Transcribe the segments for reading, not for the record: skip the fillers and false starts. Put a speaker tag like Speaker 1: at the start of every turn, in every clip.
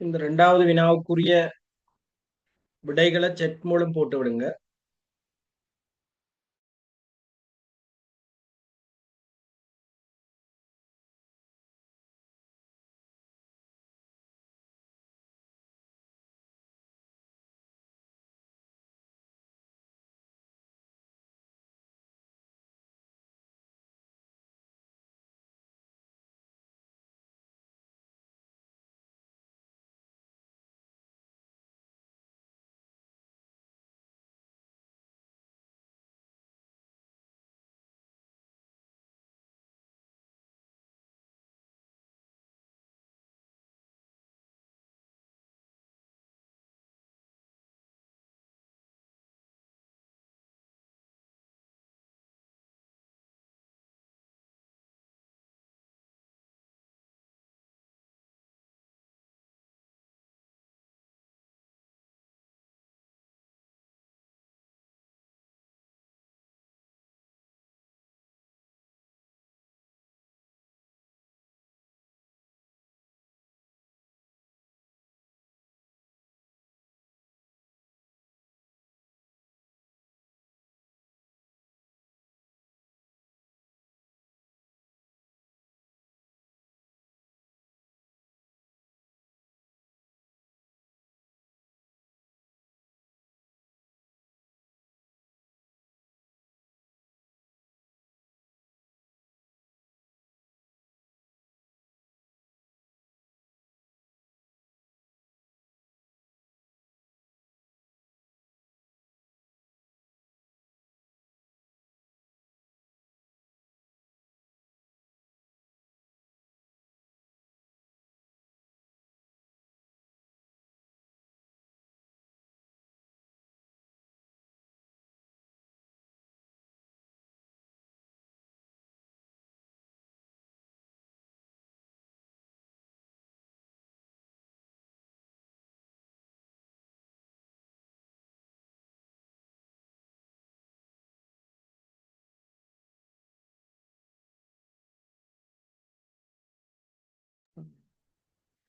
Speaker 1: இந்த 2வது வினாவுக்குரிய விடைகளை செட் மூலம் போட்டு விடுங்க.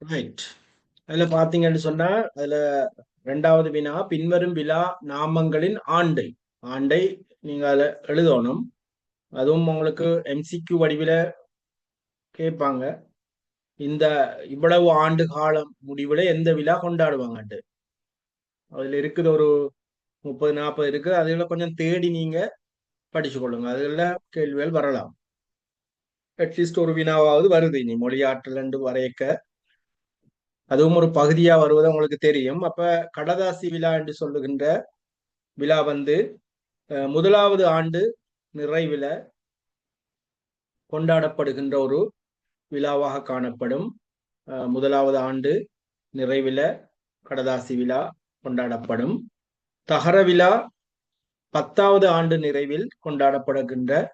Speaker 1: ரைட். அதுல பாத்தீங்கன்னு சொன்னா அதுல 2வது வினா பின்வரும் விழா நாமங்களின் ஆண்டை ஆண்டை நீங்க அதுல எழுதணும். அதுவும் உங்களுக்கு MCQ வடிவில கேட்பாங்க. இந்த இவ்வளவு ஆண்டு காலம் முடிவுல எந்த விழா கொண்டாடுவாங்கன்ட்டு அதுல இருக்குது ஒரு 30-40 இருக்கு. அதுல கொஞ்சம் தேடி நீங்க படிச்சு கொள்ளுங்க. அதுல கேள்விகள் வரலாம். அட்லீஸ்ட் ஒரு வினாவாவது வருது இனி மொழியாற்றல் என்று வரையக்க அதுவும் ஒரு பகுதியா வருவது உங்களுக்கு தெரியும். அப்ப கடதாசி விழா என்று சொல்லுகின்ற விழா வந்து 1வது ஆண்டு நிறைவில கொண்டாடப்படுகின்ற ஒரு விழாவாக காணப்படும். 1வது ஆண்டு நிறைவில கடதாசி விழா கொண்டாடப்படும். தகர விழா 10வது ஆண்டு நிறைவில் கொண்டாடப்படுகின்ற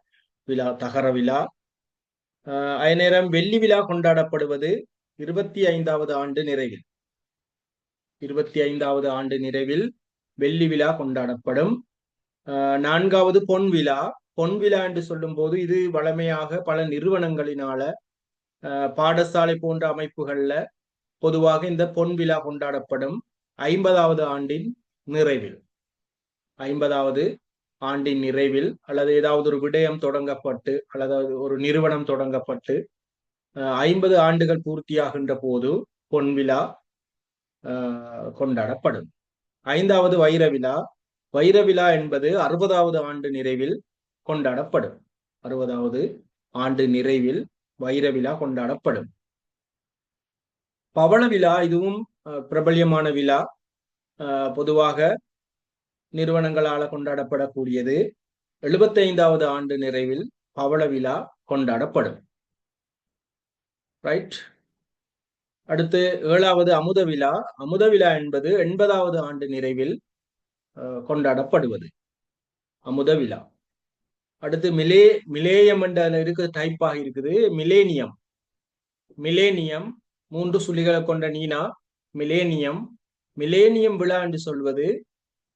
Speaker 1: விழா தகர விழா. அதே நேரம் வெள்ளி விழா கொண்டாடப்படுவது 25வது ஆண்டு நிறைவில் 25வது ஆண்டு நிறைவில் வெள்ளி விழா கொண்டாடப்படும். 4வது பொன் விழா. பொன் விழா என்று சொல்லும் போது இது வழமையாக பல நிறுவனங்களினால பாடசாலை போன்ற அமைப்புகள்ல பொதுவாக இந்த பொன் விழா கொண்டாடப்படும் 50வது ஆண்டின் நிறைவில் 50வது ஆண்டின் நிறைவில் அல்லது ஏதாவது ஒரு விடயம் தொடங்கப்பட்டு அல்லது ஒரு நிறுவனம் தொடங்கப்பட்டு 50 ஆண்டுகள் பூர்த்தியாகின்ற போது பொன் விழா கொண்டாடப்படும். 5வது வைர விழா. வைர விழா என்பது 60வது ஆண்டு நிறைவில் கொண்டாடப்படும். 60வது ஆண்டு நிறைவில் வைர விழா கொண்டாடப்படும். பவள விழா இதுவும் பிரபல்யமான விழா. பொதுவாக நிறுவனங்களால கொண்டாடப்படக்கூடியது. 75வது ஆண்டு நிறைவில் பவள விழா கொண்டாடப்படும். ரைட். அடுத்து 7வது அமுத விழா. அமுத விழா என்பது 80வது ஆண்டு நிறைவில் கொண்டாடப்படுவது அமுத விழா. அடுத்து மிலேயம் என்ற இருக்கு டைப்பாக இருக்குது. மிலேனியம். மிலேனியம் 3 சுழிகளை கொண்ட நீனா மிலேனியம். மிலேனியம் விழா என்று சொல்வது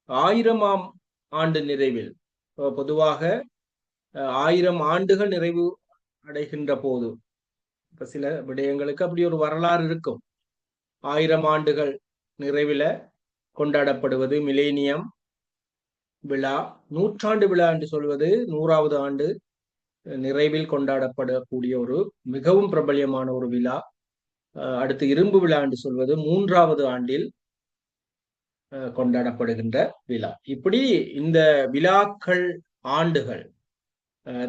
Speaker 1: 1000ஆம் ஆண்டு நிறைவில் பொதுவாக 1000 ஆண்டுகள் நிறைவு அடைகின்ற போது இப்ப சில விடயங்களுக்கு அப்படி ஒரு வரலாறு இருக்கும். 1000 ஆண்டுகள் நிறைவில கொண்டாடப்படுவது மிலேனியம் விழா. நூற்றாண்டு விழா என்று சொல்வது 100வது ஆண்டு நிறைவில் கொண்டாடப்படக்கூடிய ஒரு மிகவும் பிரபல்யமான ஒரு விழா. அடுத்து இரும்பு விழா என்று சொல்வது 3வது ஆண்டில் கொண்டாடப்படுகின்ற விழா. இப்படி இந்த விழாக்கள் ஆண்டுகள்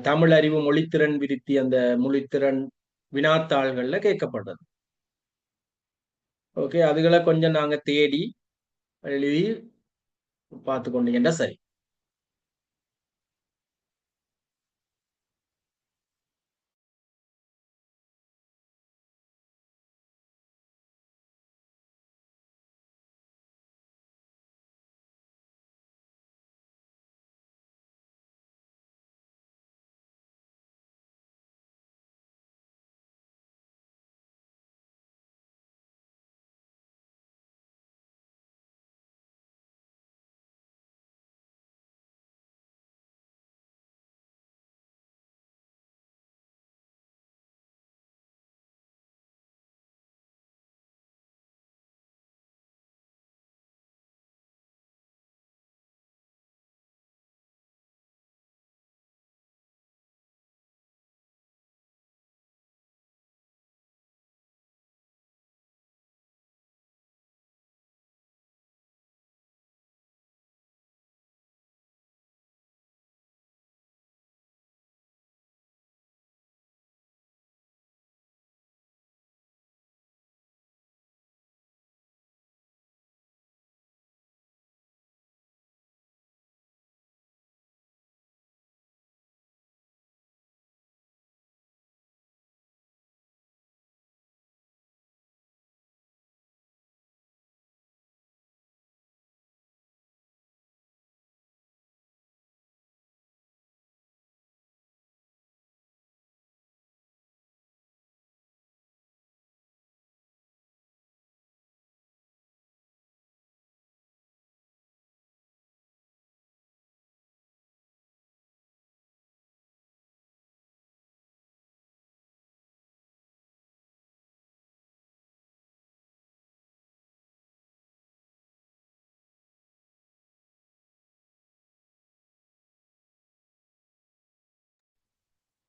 Speaker 1: தமிழ் அறிவு மொழித்திறன் விருத்தி அந்த மொழித்திறன் வினாத்தாள்கள்ல கேட்கப்பட்டது. ஓகே, அதுகளை கொஞ்சம் நாங்க தேடி எழுதி பார்த்து கொண்டீங்கன்னா சரி.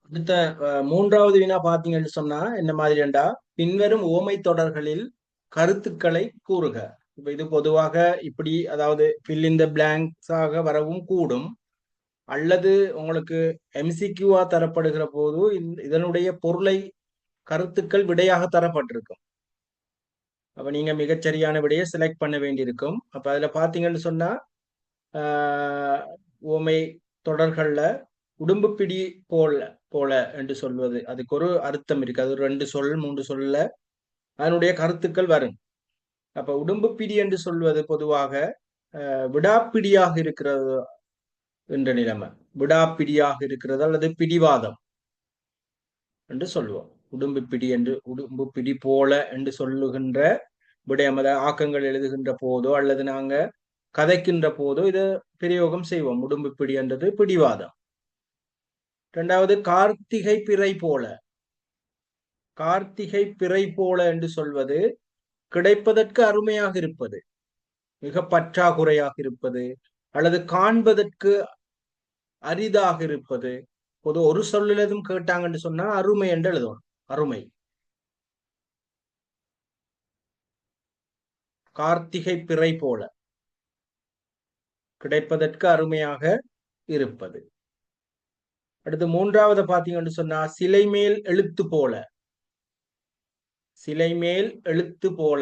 Speaker 1: அடுத்த 3வது வினா பாத்தீங்கன்னு சொன்னா என்ன மாதிரிண்டா, பின்வரும் ஓமை தொடர்களில் கருத்துக்களை கூறுக. இப்ப இது பொதுவாக இப்படி, அதாவது fill in the blanks ஆக வரவும் கூடும், அல்லது உங்களுக்கு எம்சிக்யூவா தரப்படுகிற போது இதனுடைய பொருளை கருத்துக்கள் விடையாக தரப்பட்டிருக்கும். அப்ப நீங்க மிகச்சரியான விடையை செலக்ட் பண்ண வேண்டியிருக்கும். அப்ப அதுல பாத்தீங்கன்னு சொன்னா ஓமை தொடர்கள்ல உடும்புப்பிடி போல போல என்று சொல்வது, அதுக்கு ஒரு அர்த்தம் இருக்கு. அது 2 சொல் 3 சொல்ல அதனுடைய கருத்துக்கள் வரும். அப்ப உடும்புப்பிடி என்று சொல்வது பொதுவாக விடாப்பிடியாக இருக்கிறது என்ற நிலைமை. விடாப்பிடியாக இருக்கிறது அல்லது பிடிவாதம் என்று சொல்லுவோம். உடும்பு பிடி என்று, உடும்பு பிடி போல என்று சொல்லுகின்ற விடயம், ஆக்கங்கள் எழுதுகின்ற போதோ அல்லது நாங்க கதைக்கின்ற போதோ இதை பிரயோகம் செய்வோம். உடும்பு பிடி என்றது பிடிவாதம். 2வது கார்த்திகை பிறை போல. கார்த்திகை பிறை போல என்று சொல்வது கிடைப்பதற்கு அருமையாக இருப்பது, மிக பற்றாக்குறையாக இருப்பது, அல்லது காண்பதற்கு அரிதாக இருப்பது. பொது ஒரு சொல்லில் எதுவும் கேட்டாங்கன்னு சொன்னா அருமை என்று எழுதுவோம். அருமை. கார்த்திகை பிறை போல, கிடைப்பதற்கு அருமையாக இருப்பது. அடுத்து 3வது பாத்தீங்கன்னு சொன்னா சிலை மேல் எழுத்து போல. சிலை மேல் எழுத்து போல.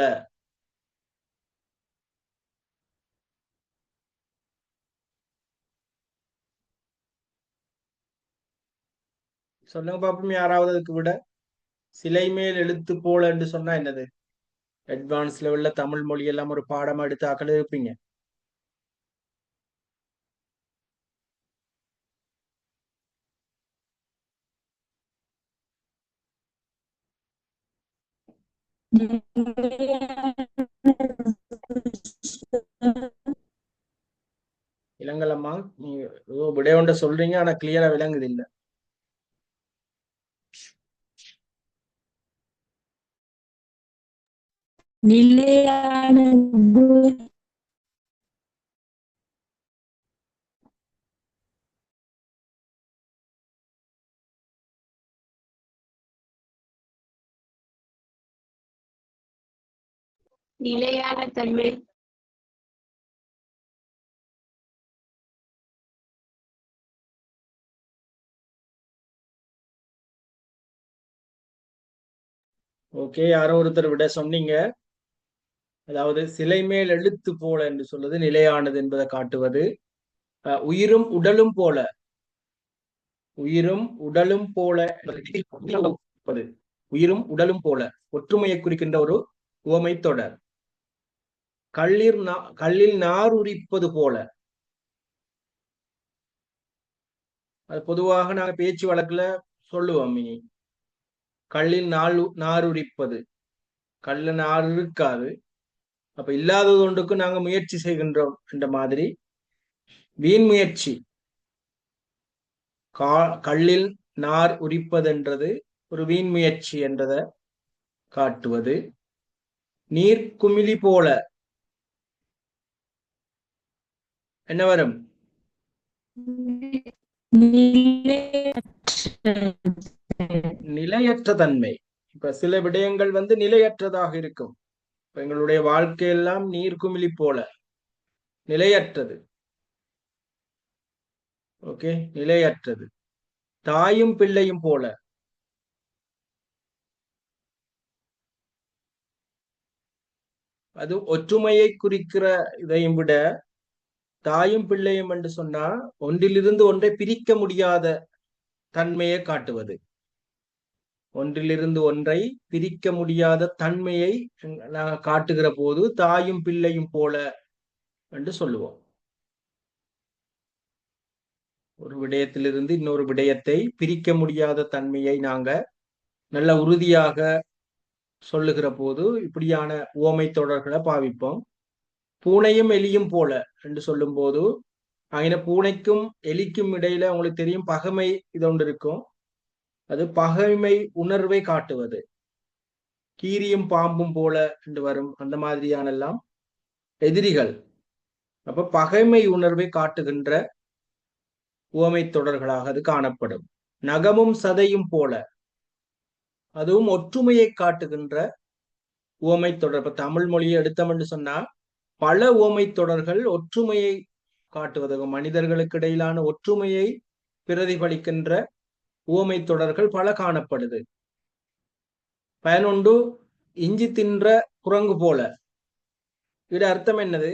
Speaker 1: சொல்லுங்க பாப்போம், யாராவது அதுக்கு விட. சிலை மேல் எழுத்து போல என்று சொன்னா என்னது? அட்வான்ஸ் லெவல்ல தமிழ் மொழி எல்லாம் ஒரு பாடமா எடுத்து ஆக்கள் இருப்பீங்க. இளங்கலம்மா, நீங்க விடைய ஒன்ற சொல்றீங்க, ஆனா கிளியரா விளங்குது இல்ல.
Speaker 2: நிலையானது. நிலையான தன்மை.
Speaker 1: ஓகே, யாரோ ஒருத்தர் விட சொன்னீங்க. அதாவது சிலை மேல் எழுத்து போல என்று சொல்வது நிலையானது என்பதை காட்டுவது. உயிரும் உடலும் போல, உயிரும் உடலும் போல, உயிரும் உடலும் போல ஒற்றுமையை குறிக்கின்ற ஒரு உவமை தொடர். கல்லில் நார் உரிப்பது போல, அது பொதுவாக நாங்க பேச்சு வழக்குல சொல்லுவோம். இனி கல்லில் நார் உரிப்பது, கல்ல நார் இருக்காது, அப்ப இல்லாதது ஒன்றுக்கு நாங்க முயற்சி செய்கின்றோம் என்ற மாதிரி வீண் முயற்சி. கல்லில் நார் உரிப்பதென்றது ஒரு வீண் முயற்சி என்றதை காட்டுவது. நீர்க்குமிழி போல என்ன வரும்? நிலையற்ற தன்மை. இப்ப சில விடயங்கள் நிலையற்றதாக இருக்கும். இப்ப எங்களுடைய வாழ்க்கையெல்லாம் நீர்க்குமிழி போல நிலையற்றது. ஓகே, நிலையற்றது. தாயும் பிள்ளையும் போல, அது ஒற்றுமையை குறிக்கிற இதையும் விட தாயும் பிள்ளையும் என்று சொன்னா ஒன்றிலிருந்து ஒன்றை பிரிக்க முடியாத தன்மையை காட்டுவது. ஒன்றிலிருந்து ஒன்றை பிரிக்க முடியாத தன்மையை நாங்கள் காட்டுகிற போது தாயும் பிள்ளையும் போல என்று சொல்லுவோம். ஒரு விடயத்திலிருந்து இன்னொரு விடயத்தை பிரிக்க முடியாத தன்மையை நாங்க நல்ல உறுதியாக சொல்லுகிற போது இப்படியான உவமை தொடர்களை பாவிப்போம். பூனையும் எலியும் போல என்று சொல்லும் போது பூனைக்கும் எலிக்கும் இடையில உங்களுக்கு தெரியும் பகைமை இது ஒன்று இருக்கும். அது பகைமை உணர்வை காட்டுவது. கீரியும் பாம்பும் போல என்று வரும். அந்த மாதிரியான எல்லாம் எதிரிகள். அப்ப பகைமை உணர்வை காட்டுகின்ற உவமை தொடர்களாக அது காணப்படும். நகமும் சதையும் போல, அதுவும் ஒற்றுமையை காட்டுகின்ற உவமை தொடர். இப்ப தமிழ் மொழியை எடுத்தோம் என்று சொன்னா பல உவமை தொடர்கள் ஒற்றுமையை காட்டுவது, மனிதர்களுக்கு இடையிலான ஒற்றுமையை பிரதிபலிக்கின்ற உவமை தொடர்கள் பல காணப்படுது. பயனுண்டு இஞ்சி தின்ற குரங்கு போல, இது அர்த்தம் என்னது?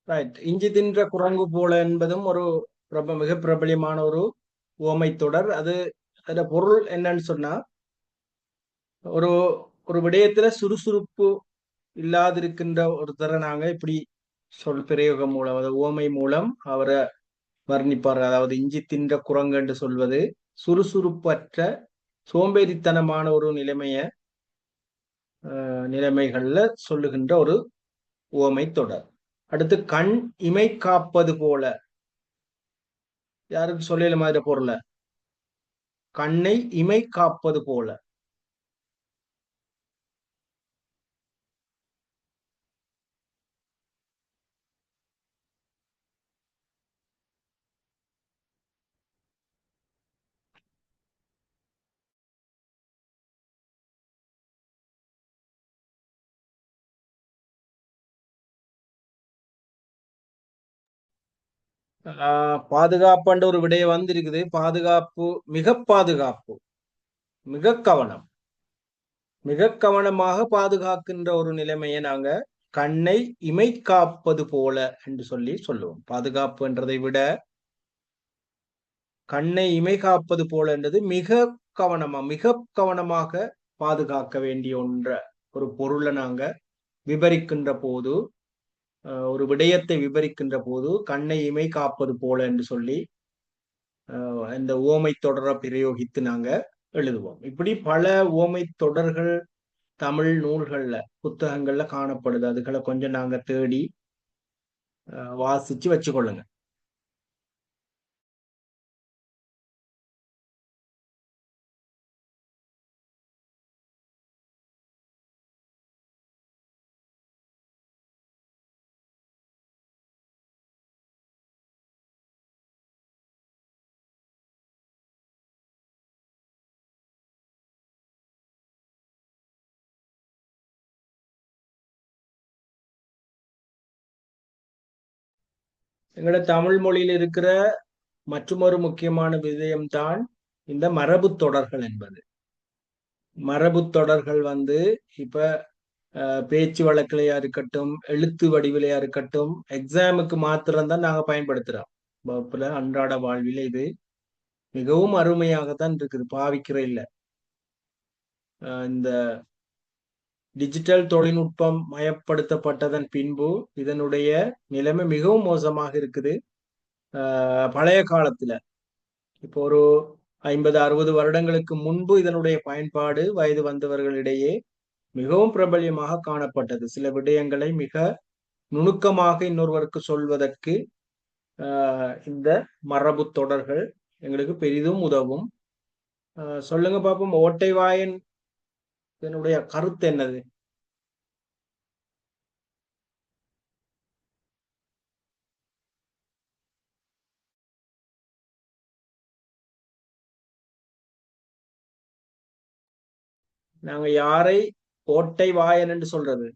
Speaker 1: ரைட். இஞ்சி தின்ற குரங்கு போல என்பதும் ஒரு மிக பிரபலியமான ஒரு உவமை தொடர். அதோட பொருள் என்னன்னு சொன்னா, ஒரு ஒரு விடயத்துல சுறுசுறுப்பு இல்லாதிருக்கின்ற ஒருத்தரை நாங்க இப்படி பிரயோகம் மூலம், அதாவது உவமை மூலம் அவரை வர்ணிப்பார். அதாவது இஞ்சி தின்ற குரங்கு என்று சொல்வது சுறுசுறுப்பற்ற சோம்பேறித்தனமான ஒரு நிலைமைகள்ல சொல்லுகின்ற ஒரு உவமை தொடர். அடுத்து கண் இமை காப்பது போல, யாருக்கு சொல்லல மாதிரி பொருள? கண்ணை இமை காப்பது போல. பாதுகாப்புன்ற ஒரு விடயம் வந்திருக்குது. பாதுகாப்பு, மிக பாதுகாப்பு, மிக கவனம், மிக கவனமாக பாதுகாக்கின்ற ஒரு நிலைமையை நாங்க கண்ணை இமை காப்பது போல என்று சொல்லி சொல்லுவோம். பாதுகாப்புன்றதை விட கண்ணை இமை காப்பது போல என்றது மிக கவனமாக பாதுகாக்க வேண்டிய ஒரு பொருளை நாங்க விவரிக்கின்ற போது, ஒரு விடயத்தை விவரிக்கின்ற போது கண்ணை இமை காப்பது போல என்று சொல்லி இந்த உவமை தொடரை பிரயோகித்து நாங்க எழுதுவோம். இப்படி பல உவமை தொடர்கள் தமிழ் நூல்கள்ல, புத்தகங்கள்ல காணப்படுது. அதுகளை கொஞ்சம் நாங்க தேடி வாசிச்சு வச்சுக்கொள்ளுங்க. எங்களோட தமிழ் மொழியில் இருக்கிற மற்றுமொரு முக்கியமான விடயம்தான் இந்த மரபு தொடர்கள் என்பது. மரபு தொடர்கள் இப்ப பேச்சு வழக்கிலையா இருக்கட்டும், எழுத்து வடிவிலையா இருக்கட்டும், எக்ஸாமுக்கு மாத்திரம்தான் நாங்க பயன்படுத்துறோம். வகுப்புல அன்றாட வாழ்வில இது மிகவும் அருமையாகத்தான் இருக்குது, பாவிக்கிற இல்ல. இந்த டிஜிட்டல் தொழில்நுட்பம் மயப்படுத்தப்பட்டதன் பின்பு இதனுடைய நிலைமை மிகவும் மோசமாக இருக்குது. பழைய காலத்துல இப்போ ஒரு 50-60 வருடங்களுக்கு முன்பு இதனுடைய பயன்பாடு வயது வந்தவர்களிடையே மிகவும் பிரபல்யமாக காணப்பட்டது. சில விடயங்களை மிக நுணுக்கமாக இன்னொருவருக்கு சொல்வதற்கு இந்த மரபு தொடர்கள் எங்களுக்கு பெரிதும் உதவும். சொல்லுங்க பாப்போம், ஓட்டை வாயன் இதனுடைய கருத்து என்னது? நாங்க யாரை ஓட்டை வாயன் என்று சொல்றது?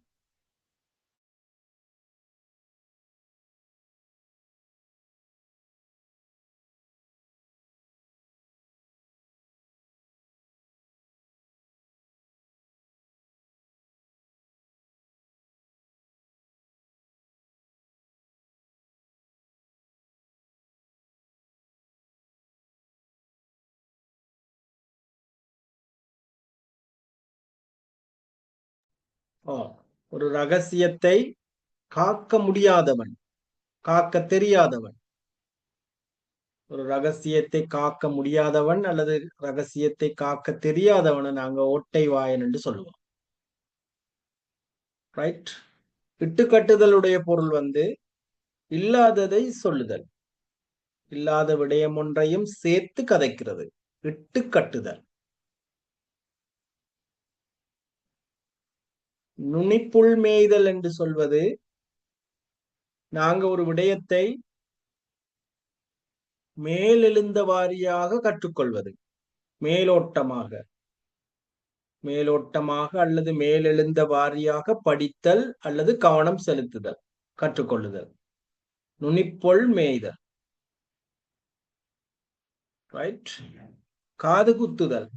Speaker 1: ஒரு ரகசியத்தை காக்க முடியாதவன், காக்க தெரியாதவன். ஒரு ரகசியத்தை காக்க முடியாதவன் அல்லது ரகசியத்தை காக்க தெரியாதவனை நாங்க ஓட்டை வாயன் என்று சொல்லுவோம். ரைட். இட்டுக்கட்டுதலுடைய பொருள் இல்லாததை சொல்லுதல், இல்லாத விடயம் ஒன்றையும் சேர்த்து கதைக்கிறது. இட்டுக்கட்டுதல். நுனிப்புள் மேய்தல் என்று சொல்வது நாங்க ஒரு விடயத்தை மேலெழுந்த வாரியாக கற்றுக்கொள்வது. மேலோட்டமாக, மேலோட்டமாக அல்லது மேலெழுந்த வாரியாக படித்தல் அல்லது கவனம் செலுத்துதல், கற்றுக்கொள்ளுதல். நுனிப்பொள் மேய்தல். ரைட். காது குத்துதல்.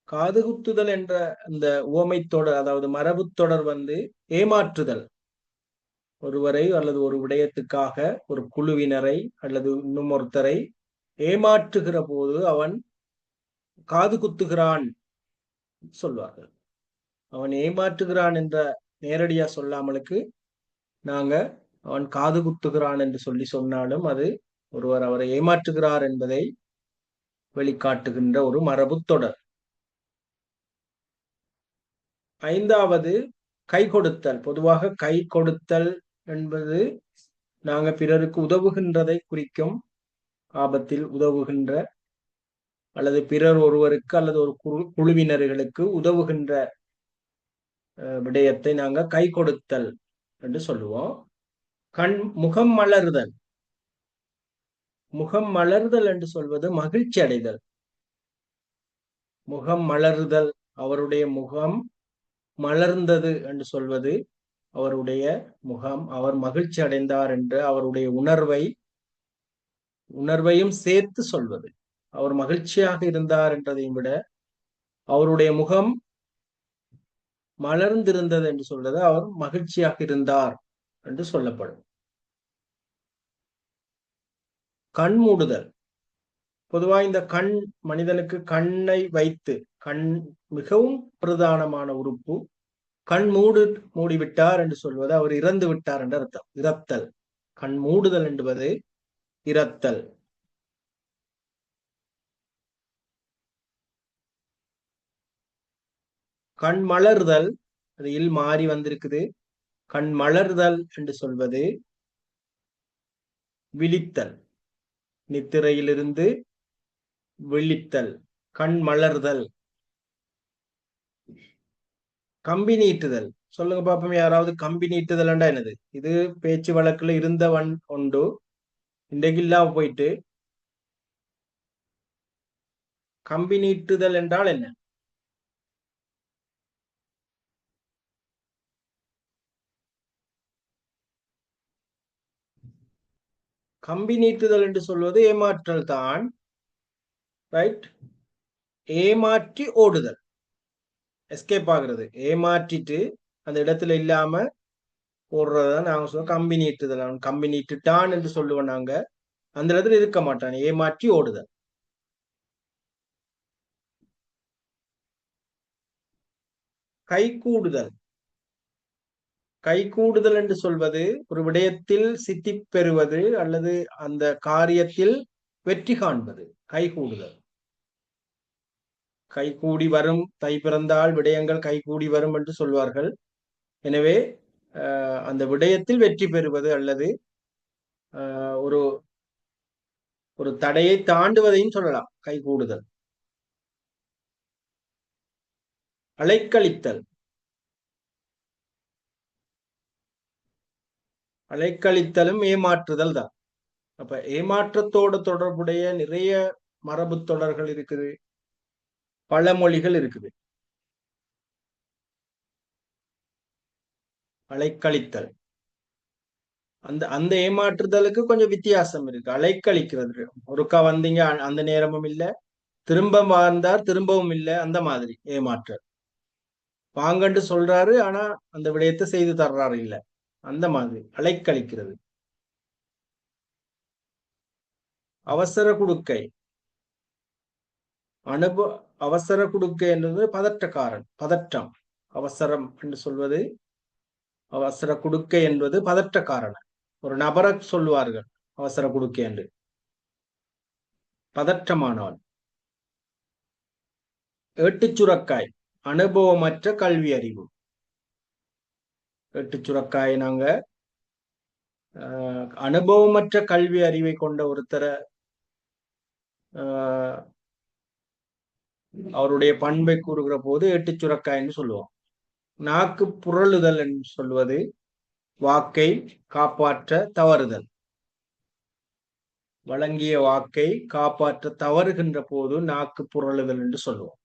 Speaker 1: காது குத்துதல் என்ற அந்த உவமை தொடர், அதாவது மரபு தொடர் ஏமாற்றுதல். ஒருவரை அல்லது ஒரு விடயத்துக்காக ஒரு குழுவினரை அல்லது இன்னும் ஒருத்தரை ஏமாற்றுகிற போது அவன் காது குத்துகிறான் சொல்வார்கள். அவன் ஏமாற்றுகிறான் என்ற நேரடியா சொல்லாமலுக்கு நாங்க அவன் காது குத்துகிறான் என்று சொல்லி சொன்னாலும் அது ஒருவர் அவரை ஏமாற்றுகிறார் என்பதை வெளிக்காட்டுகின்ற ஒரு மரபு தொடர். ஐந்தாவது கை கொடுத்தல். பொதுவாக கை கொடுத்தல் என்பது நாங்க பிறருக்கு உதவுகின்றதை குறிக்கும். ஆபத்தில் உதவுகின்ற அல்லது பிறர் ஒருவருக்கு அல்லது ஒரு குழுவினர்களுக்கு உதவுகின்ற விடயத்தை நாங்க கை கொடுத்தல் என்று சொல்லுவோம். முகம் மலர்தல். முகம் மலர்தல் என்று சொல்வது மகிழ்ச்சி அடைதல். முகம் மலர்தல், அவருடைய முகம் மலர்ந்தது என்று சொல்வது அவருடைய முகம், அவர் மகிழ்ச்சி அடைந்தார் என்று அவருடைய உணர்வை உணர்வையும் சேர்த்து சொல்வது. அவர் மகிழ்ச்சியாக இருந்தார் என்றதையும் விட அவருடைய முகம் மலர்ந்திருந்தது என்று சொல்றது அவர் மகிழ்ச்சியாக இருந்தார் என்று சொல்லப்படும். கண் மூடுதல். பொதுவா இந்த கண், மனிதனுக்கு கண்ணை வைத்து, கண் மிகவும் பிரதானமான உறுப்பு. கண் மூடிவிட்டார் என்று சொல்வது அவர் இறந்து விட்டார் என்று அர்த்தம். இறத்தல். கண் மூடுதல் என்பது இறத்தல். கண் மலர்தல், அது இல் மாறி வந்திருக்குது. கண் மலர்தல் என்று சொல்வது விழித்தல். நித்திரையிலிருந்து விழித்தல், கண் மலர்தல். கம்பி நீட்டுதல். சொல்லுங்க பாப்போம், யாராவது கம்பி நீட்டுதல் என்றா என்னது? இது பேச்சு வழக்குல இருந்தவன் உண்டு, இன்றைக்கு இல்லாம போயிட்டு. கம்பி நீட்டுதல் என்றால் என்ன? கம்பி நீட்டுதல் என்று சொல்வது ஏமாற்றல் தான். ரைட். ஏமாற்றி ஓடுதல், எஸ்கேப் ஆகுறது. ஏமாற்றிட்டு அந்த இடத்துல இல்லாம ஓடுறதுதான் நாங்க சொல்லுவோம் கம்பி நீட்டுதல். அவன் கம்பி நீட்டுட்டான் என்று சொல்லுவோம் நாங்க. அந்த இடத்துல இருக்க மாட்டான், ஏமாற்றி ஓடுதல். கைகூடுதல். கைகூடுதல் என்று சொல்வது ஒரு விடயத்தில் சித்தி பெறுவது அல்லது அந்த காரியத்தில் வெற்றி காண்பது. கைகூடுதல். கைகூடி வரும், தை பிறந்தால் விடயங்கள் கைகூடி வரும் என்று சொல்வார்கள். எனவே அந்த விடயத்தில் வெற்றி பெறுவது அல்லது ஒரு ஒரு தடையை தாண்டுவதையும் சொல்லலாம் கைகூடுதல். அலைக்கழித்தல். அலைக்கழித்தலும் ஏமாற்றுதல் தான். அப்ப ஏமாற்றத்தோடு தொடர்புடைய நிறைய மரபு தொடர்கள் இருக்குது, பழமொழிகள் இருக்குது. அலைக்கழித்தல், அந்த அந்த ஏமாற்றுதலுக்கு கொஞ்சம் வித்தியாசம் இருக்கு. அலைக்கழிக்கிறது, ஒருக்கா வந்தீங்க அந்த நேரமும் இல்ல, திரும்ப வாழ்ந்தார் திரும்பவும் இல்லை, அந்த மாதிரி ஏமாற்றல். வாங்கன்னு சொல்றாரு, ஆனா அந்த விடயத்தை செய்து தர்றாரு இல்ல, அந்த மாதிரி அலைக்கழிக்கிறது. அவசர குடுக்கை. அனுப அவசர குடுக்கை என்பது பதற்றக்காரன், பதற்றம். அவசரம் என்று சொல்வது, அவசர குடுக்கை என்பது பதற்றக்காரன். ஒரு நபரை சொல்லுவார்கள் அவசர குடுக்கை என்று, பதற்றமானவன். ஏட்டுச் சுரக்காய், அனுபவமற்ற கல்வி அறிவு. ஏட்டுச் சுரக்காய் நாங்க அனுபவமற்ற கல்வி அறிவை கொண்ட ஒருத்தரை அவருடைய பண்பை கூறுகிற போது ஏட்டுச் சுரக்காய்ன்னு சொல்லுவோம். நாக்கு புரளுதல் என்று சொல்வது வாக்கை காப்பாற்ற தவறுதல். வழங்கிய வாக்கை காப்பாற்ற தவறுகின்ற போது நாக்கு புரளுதல் என்று சொல்லுவோம்.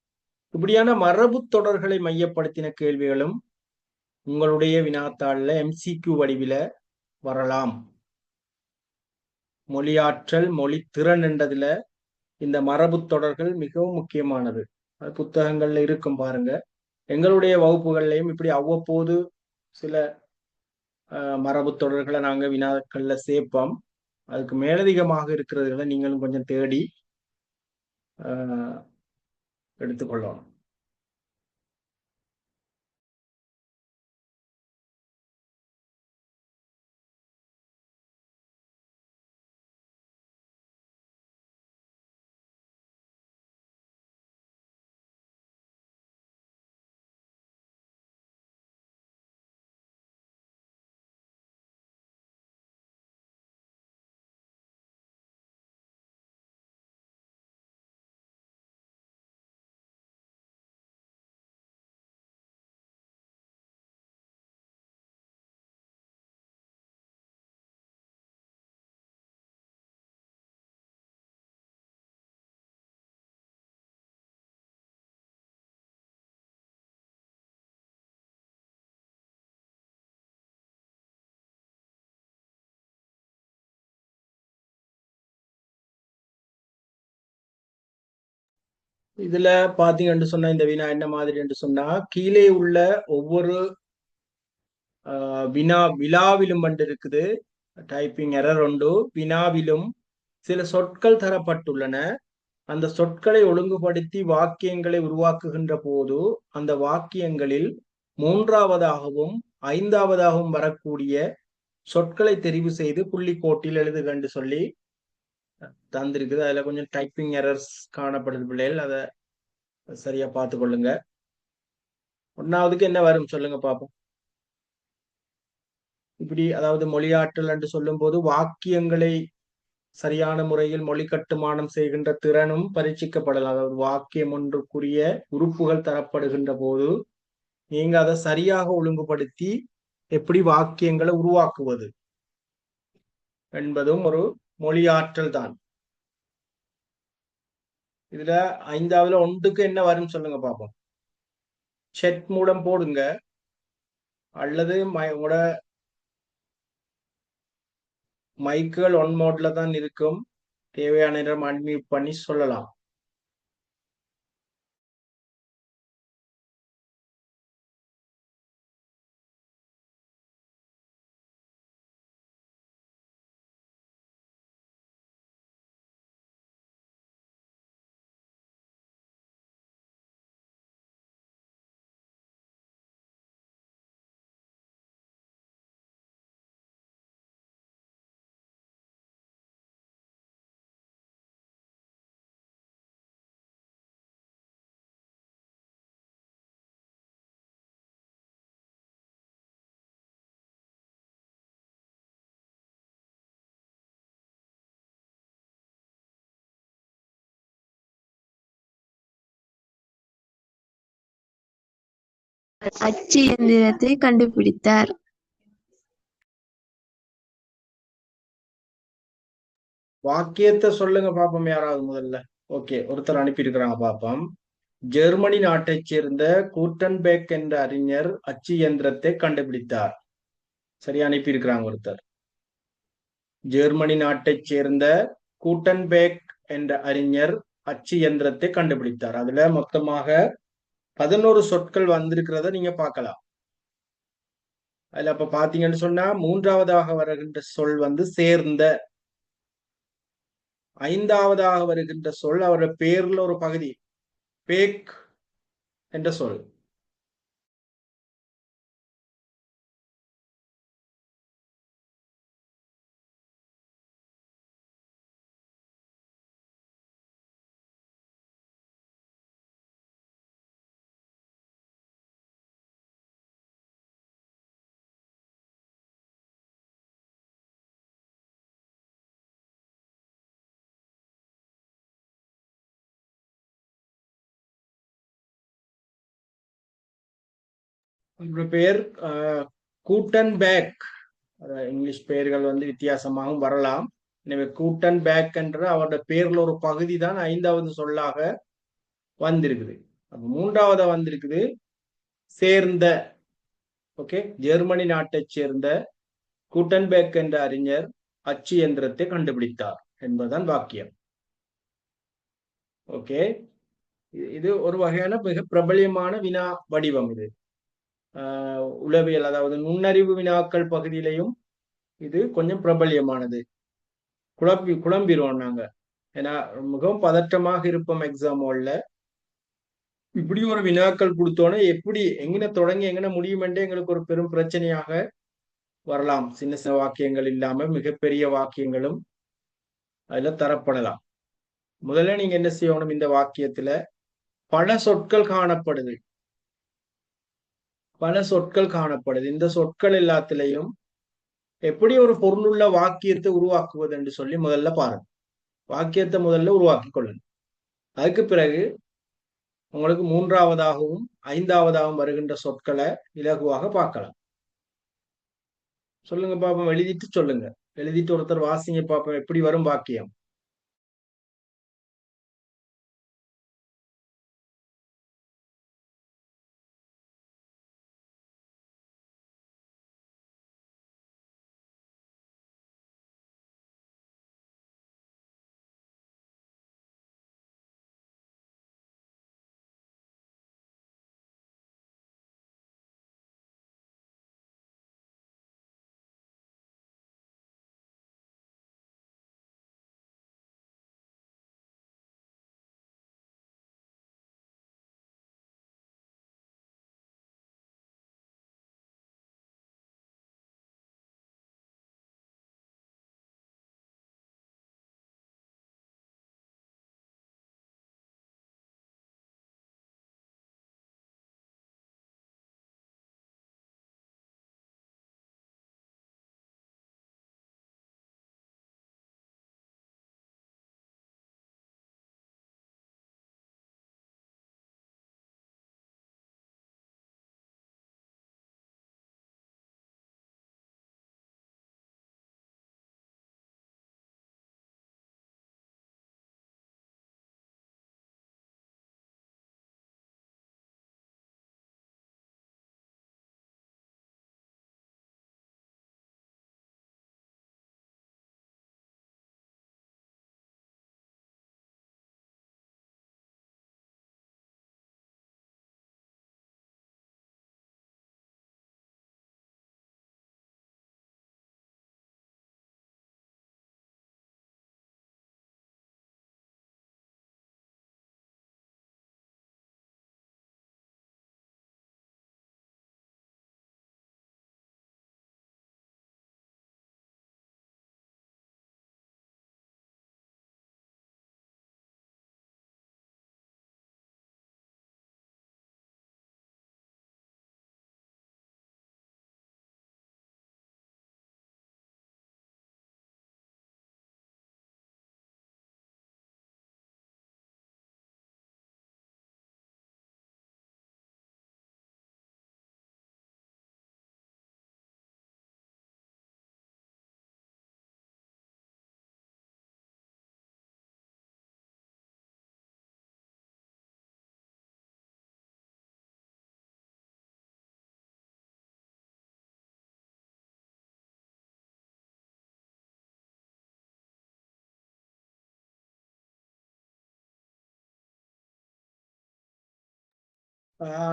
Speaker 1: இப்படியான மரபு தொடர்களை மையப்படுத்தின கேள்விகளும் உங்களுடைய வினாத்தாள்ல MCQ வடிவில வரலாம். மொழியாற்றல், மொழி திறன் என்றதுல இந்த மரபு தொடர்கள் மிகவும் முக்கியமானது. அது புத்தகங்கள்ல இருக்கும் பாருங்க. எங்களுடைய வகுப்புகள்லையும் இப்படி அவ்வப்போது சில மரபு தொடர்களை நாங்க வினாக்கள்ல சேர்ப்போம். அதுக்கு மேலதிகமாக இருக்கிறதுகளை நீங்களும் கொஞ்சம் தேடி எடுத்துக்கொள்ளணும். இதுல பாத்தீங்கன்னு சொன்னா இந்த வினா என்ன மாதிரி என்று சொன்னா, கீழே உள்ள ஒவ்வொரு வினாவிலும் வந்து இருக்குது டைப்பிங் எரர் உண்டு. வினாவிலும் சில சொற்கள் தரப்பட்டுள்ளன. அந்த சொற்களை ஒழுங்குபடுத்தி வாக்கியங்களை உருவாக்குகின்ற போது அந்த வாக்கியங்களில் மூன்றாவதாகவும் ஐந்தாவதாகவும் வரக்கூடிய சொற்களை தெரிவு செய்து புள்ளிக்கோட்டில் எழுதுக என்று சொல்லி தந்திருக்குது. அதுல கொஞ்சம் டைப்பிங் எரர்ஸ் காணப்படுது பிள்ளைகள், அதை சரியா பார்த்து கொள்ளுங்க. ஒன்னாவதுக்கு என்ன வரும் சொல்லுங்க பாப்போம். இப்படி அதாவது மொழியாற்றல் என்று சொல்லும் போது வாக்கியங்களை சரியான முறையில் மொழி கட்டுமானம் செய்கின்ற திறனும் பரீட்சிக்கப்படலாம். அதாவது வாக்கியம் ஒன்றுக்குரிய உறுப்புகள் தரப்படுகின்ற போது நீங்க அதை சரியாக ஒழுங்குபடுத்தி எப்படி வாக்கியங்களை உருவாக்குவது என்பதும் ஒரு மொழியாற்றல் தான். இதுல ஐந்தாவதுல ஒன்றுக்கு என்ன வரும் சொல்லுங்க பாப்போம். செட் மூலம் போடுங்க, அல்லது உங்களோட மைக்குகள் ஒன் மோட்ல தான் இருக்கும். தேவையான நேரம் அன்மியூட் பண்ணி சொல்லலாம்.
Speaker 2: அச்சு இயந்திரத்தை கண்டுபிடித்தார்.
Speaker 1: வாக்கியத்தை சொல்லுங்க பாப்போம் யாராவது முதல்ல. ஓகே, ஒருத்தர் அனுப்பி இருக்கிறாங்க பாப்போம். ஜெர்மனி நாட்டைச் சேர்ந்த கூட்டன்பேக் என்ற அறிஞர் அச்சு இயந்திரத்தை கண்டுபிடித்தார். சரியா அனுப்பி இருக்கிறாங்க ஒருத்தர். ஜெர்மனி நாட்டைச் சேர்ந்த கூட்டன்பேக் என்ற அறிஞர் அச்சு இயந்திரத்தை கண்டுபிடித்தார். அதுல மொத்தமாக 11 சொற்கள் வந்திருக்கிறத நீங்க பார்க்கலாம். அதுல அப்ப பாத்தீங்கன்னு சொன்னா மூன்றாவதாக வருகின்ற சொல் வந்து சேர்ந்த, ஐந்தாவதாக வருகின்ற சொல் அவருடைய பேர்ல ஒரு பகுதி பேக் என்ற சொல். அவருடைய பெயர் கூட்டன்பேக். இங்கிலீஷ் பெயர்கள் வந்து வித்தியாசமாகவும் வரலாம். எனவே கூட்டன்பேக் என்ற அவருடைய பேர்ல ஒரு பகுதி தான் ஐந்தாவது சொல்லாக வந்திருக்குது. அப்ப மூன்றாவதா வந்திருக்குது சேர்ந்த. ஓகே, ஜெர்மனி நாட்டைச் சேர்ந்த கூட்டன்பேக் என்ற அறிஞர் அச்சு இயந்திரத்தை கண்டுபிடித்தார் என்பதுதான் வாக்கியம். ஓகே, இது ஒரு வகையான மிக பிரபலியமான வினா வடிவம். இது உளவியல் அதாவது நுண்ணறிவு வினாக்கள் பகுதியிலையும் இது கொஞ்சம் பிரபல்யமானது. குழம்பிடுவோம் நாங்க, ஏன்னா மிகவும் பதற்றமாக இருப்போம் எக்ஸாம் ஹால்ல. இப்படி ஒரு வினாக்கள் கொடுத்தோன்னே எப்படி எங்கன தொடங்கி எங்கன முடியும் என்றே எங்களுக்கு ஒரு பெரும் பிரச்சனையாக வரலாம். சின்ன சின்ன வாக்கியங்கள் இல்லாம மிகப்பெரிய வாக்கியங்களும் அதுல தரப்படலாம். முதல்ல நீங்க என்ன செய்யணும், இந்த வாக்கியத்துல பல சொற்கள் காணப்படுது. பல சொற்கள் காணப்படுது. இந்த சொற்கள் எல்லாத்திலையும் எப்படி ஒரு பொருளுள்ள வாக்கியத்தை உருவாக்குவது என்று சொல்லி முதல்ல பாருங்க. வாக்கியத்தை முதல்ல உருவாக்கி கொள்ளுங்க. அதுக்கு பிறகு உங்களுக்கு மூன்றாவதாகவும் ஐந்தாவதாகவும் வருகின்ற சொற்களை இலகுவாக பார்க்கலாம். சொல்லுங்க பாப்போம், எழுதிட்டு சொல்லுங்க. எழுதிட்டு ஒருத்தர் வாசிங்க பாப்போம் எப்படி வரும் வாக்கியம்.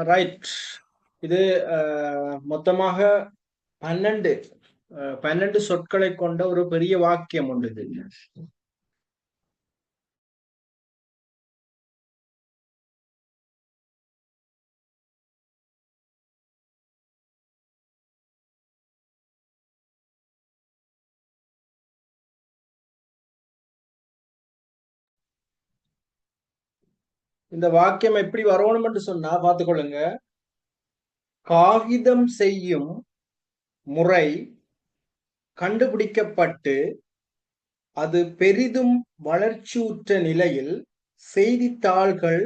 Speaker 1: ரைட். இது மொத்தமாக 12 12 சொற்களை கொண்ட ஒரு பெரிய வாக்கியம் உண்டு இது. இந்த வாக்கியம் எப்படி வரணும் என்று சொன்னா பார்த்துக்கொள்ளுங்க. காகிதம் செய்யும் முறை கண்டுபிடிக்கப்பட்டு அது பெரிதும் வளர்ச்சியுற்ற நிலையில் செய்தித்தாள்கள்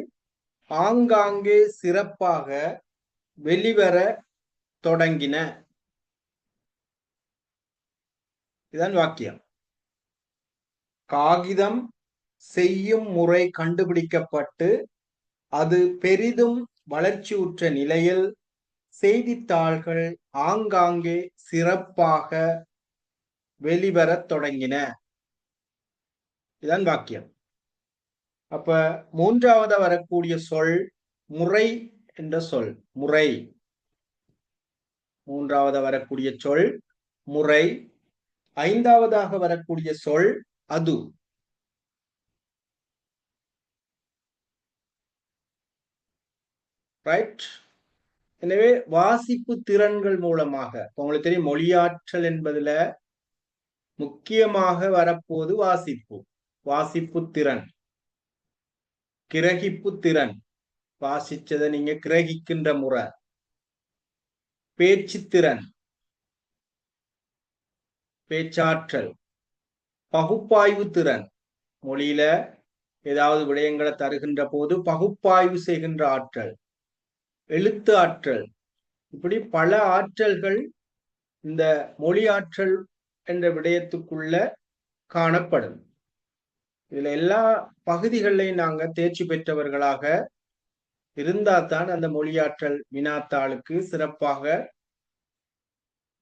Speaker 1: ஆங்காங்கே சிறப்பாக வெளிவர தொடங்கின. இதுதான் வாக்கியம். காகிதம் செய்யும் முறை கண்டுபிடிக்கப்பட்டு அது பெரிதும் வளர்ச்சியுற்ற நிலையில் செய்தித்தாள்கள் ஆங்காங்கே சிறப்பாக வெளிவரத் தொடங்கின. இதுதான் வாக்கியம். அப்ப மூன்றாவது வரக்கூடிய சொல் முறை என்ற சொல். முறை. மூன்றாவது வரக்கூடிய சொல் முறை. ஐந்தாவதாக வரக்கூடிய சொல் அது. ரைட். எனவே வாசிப்பு திறன்கள் மூலமாக உங்களுக்கு தெரியும் மொழியாற்றல் என்பதுல முக்கியமாக வரப்போது வாசிப்பு. வாசிப்பு திறன், கிரகிப்பு திறன், வாசிச்சதை நீங்க கிரகிக்கின்ற முறை, பேச்சு திறன், பேச்சாற்றல், பகுப்பாய்வு திறன், மொழியில ஏதாவது விடயங்களை தருகின்ற போது பகுப்பாய்வு செய்கின்ற ஆற்றல், எழுத்து ஆற்றல், இப்படி பல ஆற்றல்கள் இந்த மொழி ஆற்றல் என்ற விடயத்துக்குள்ள காணப்படும். இதுல எல்லா பகுதிகளையும் நாங்க தேர்ச்சி பெற்றவர்களாக இருந்தால்தான் அந்த மொழியாற்றல் வினாத்தாளுக்கு சிறப்பாக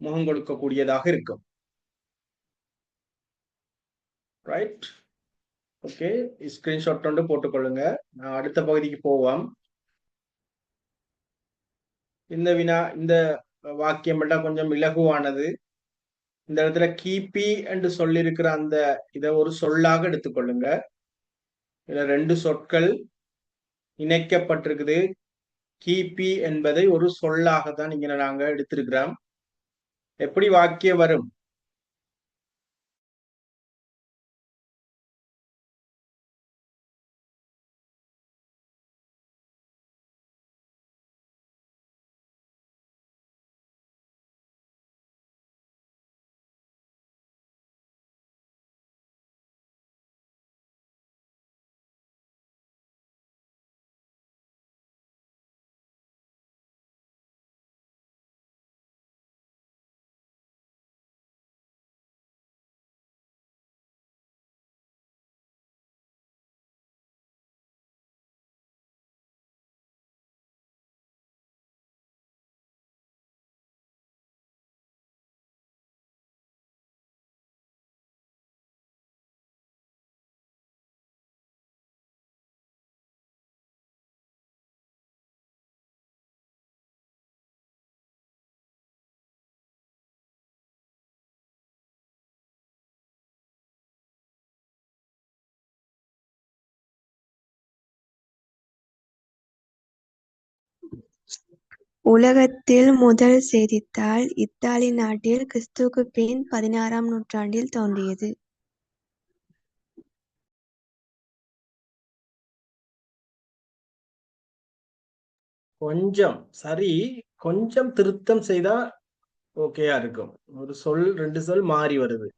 Speaker 1: முகம் கொடுக்கக்கூடியதாக இருக்கும். ரைட். ஓகே, ஸ்கிரீன்ஷாட் ஒன்று போட்டுக்கொள்ளுங்க. நான் அடுத்த பகுதிக்கு போவோம். இந்த வாக்கியம் எல்லாம் கொஞ்சம் இலகுவானது. இந்த இடத்துல கிபி என்று சொல்லியிருக்கிற அந்த இதை ஒரு சொல்லாக எடுத்துக்கொள்ளுங்க. இதுல 2 சொற்கள் இணைக்கப்பட்டிருக்குது. கிபி என்பதை ஒரு சொல்லாக தான் இங்க நாங்க எடுத்திருக்கிறோம். எப்படி வாக்கியம் வரும்?
Speaker 2: உலகத்தில் முதல் செய்தித்தாள் இத்தாலி நாட்டில் கிறிஸ்துவுக்குப் பின் 16ஆம் நூற்றாண்டில் தோன்றியது.
Speaker 1: கொஞ்சம் சரி, கொஞ்சம் திருத்தம் செய்தா ஓகேயா இருக்கும். ஒரு சொல் 2 சொல் மாறி வருது.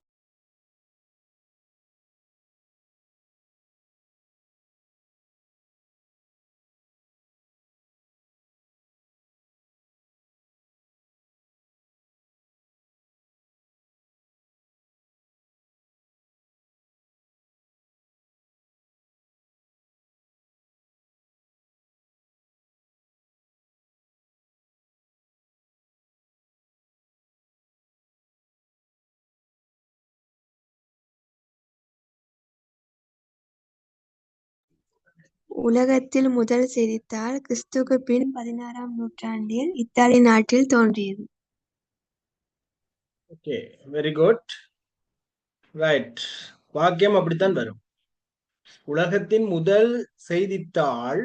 Speaker 2: உலகத்தில் முதல் செய்தித்தாள் கிறிஸ்துவுக்கு பின் 16ஆம் நூற்றாண்டில் இத்தாலி நாட்டில் தோன்றியது.
Speaker 1: Okay, very good. ரைட். வாக்கியம் அப்படித்தான் வரும். உலகத்தின் முதல் செய்தித்தாள்